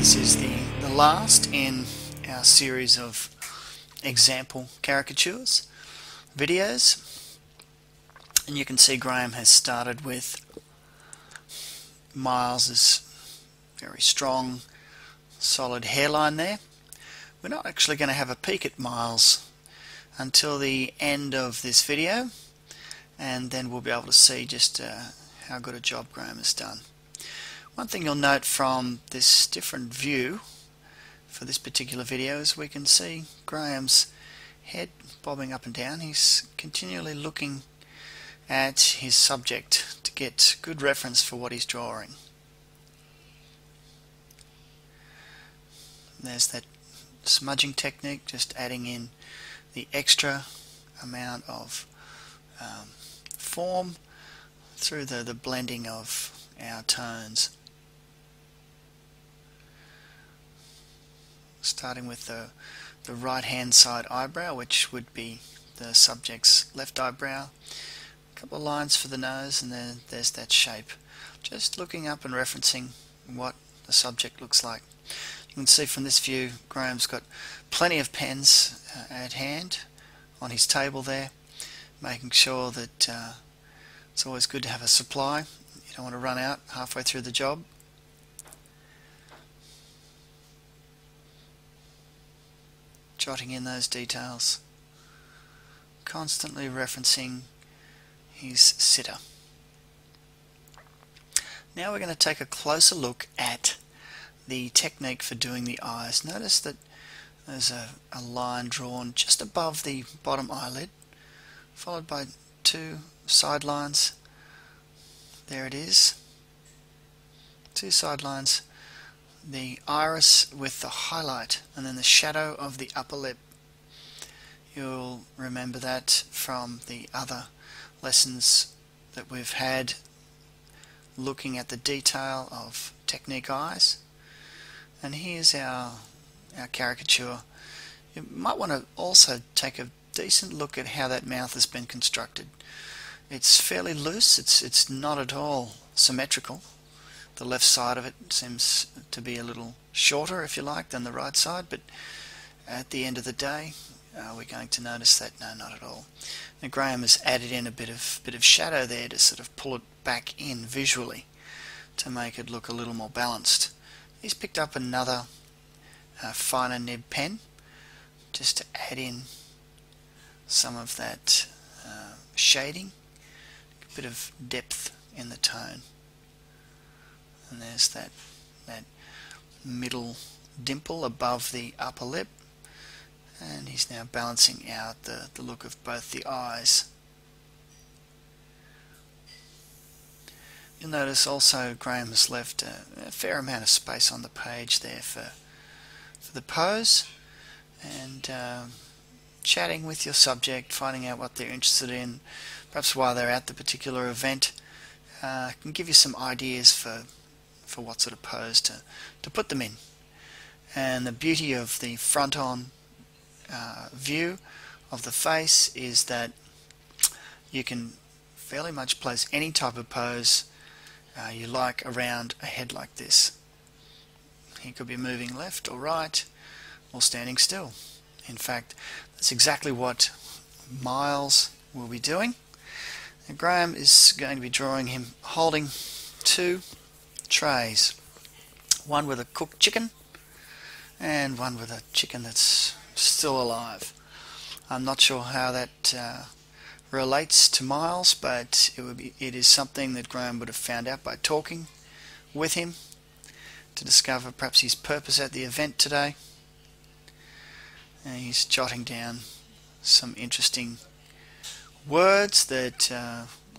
This is the last in our series of example caricatures videos, and you can see Graham has started with Miles's very strong solid hairline there. We're not actually going to have a peek at Miles until the end of this video, and then we'll be able to see just how good a job Graham has done. One thing you'll note from this different view for this particular video is we can see Graham's head bobbing up and down. He's continually looking at his subject to get good reference for what he's drawing. There's that smudging technique, just adding in the extra amount of form through the blending of our tones. Starting with the right hand side eyebrow, which would be the subject's left eyebrow. A couple of lines for the nose, and then there's that shape. Just looking up and referencing what the subject looks like. You can see from this view Graham's got plenty of pens at hand on his table there, making sure that it's always good to have a supply. You don't want to run out halfway through the job. Jotting in those details, constantly referencing his sitter. Now we're going to take a closer look at the technique for doing the eyes. Notice that there's a line drawn just above the bottom eyelid, followed by two side lines. There it is, two side lines. The iris with the highlight, and then the shadow of the upper lip. You'll remember that from the other lessons that we've had looking at the detail of technique eyes. And here's our caricature. You might want to also take a decent look at how that mouth has been constructed. It's fairly loose, it's not at all symmetrical. The left side of it seems to be a little shorter, if you like, than the right side, but at the end of the day we're going to notice that no, not at all. And Graham has added in a bit of shadow there to sort of pull it back in visually to make it look a little more balanced. He's picked up another finer nib pen just to add in some of that shading, a bit of depth in the tone. And there's that middle dimple above the upper lip, and he's now balancing out the look of both the eyes. You'll notice also Graham has left a fair amount of space on the page there for the pose, and chatting with your subject, finding out what they're interested in, perhaps while they're at the particular event, can give you some ideas for what sort of pose to put them in. And the beauty of the front-on view of the face is that you can fairly much place any type of pose you like around a head like this. He could be moving left or right or standing still. In fact, that's exactly what Miles will be doing. And Graham is going to be drawing him holding two trays, one with a cooked chicken and one with a chicken that's still alive. I'm not sure how that relates to Miles, but it is something that Graham would have found out by talking with him to discover perhaps his purpose at the event today. And he's jotting down some interesting words that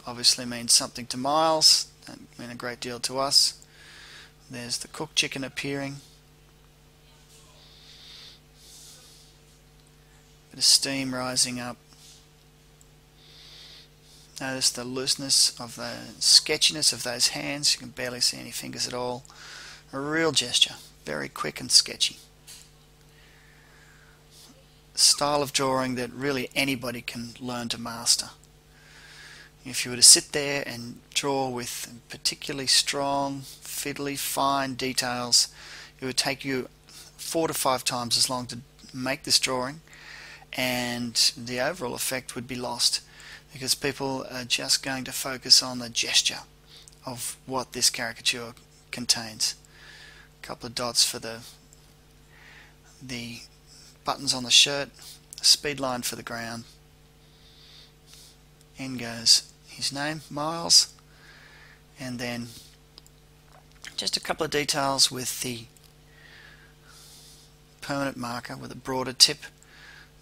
obviously mean something to Miles, that mean a great deal to us. There's the cooked chicken appearing. Bit of steam rising up. Notice the looseness of the sketchiness of those hands. You can barely see any fingers at all. A real gesture, very quick and sketchy. Style of drawing that really anybody can learn to master. If you were to sit there and draw with particularly strong, fiddly, fine details, it would take you 4 to 5 times as long to make this drawing, and the overall effect would be lost because people are just going to focus on the gesture of what this caricature contains. A couple of dots for the buttons on the shirt, a speed line for the ground. In goes his name, Miles, and then just a couple of details with the permanent marker with a broader tip,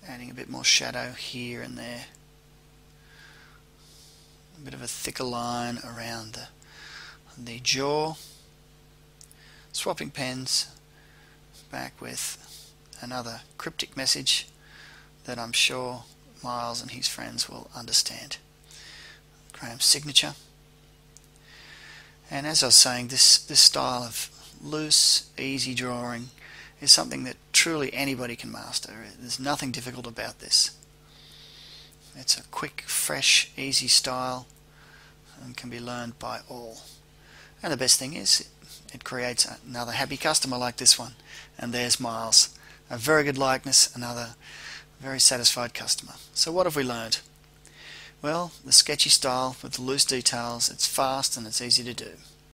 adding a bit more shadow here and there. A bit of a thicker line around the jaw. Swapping pens, back with another cryptic message that I'm sure Miles and his friends will understand. Graham's signature. And as I was saying, this style of loose, easy drawing is something that truly anybody can master. There's nothing difficult about this. It's a quick, fresh, easy style and can be learned by all. And the best thing is it creates another happy customer like this one. And there's Miles. A very good likeness, another very satisfied customer. So what have we learned? Well, the sketchy style with the loose details, it's fast and it's easy to do.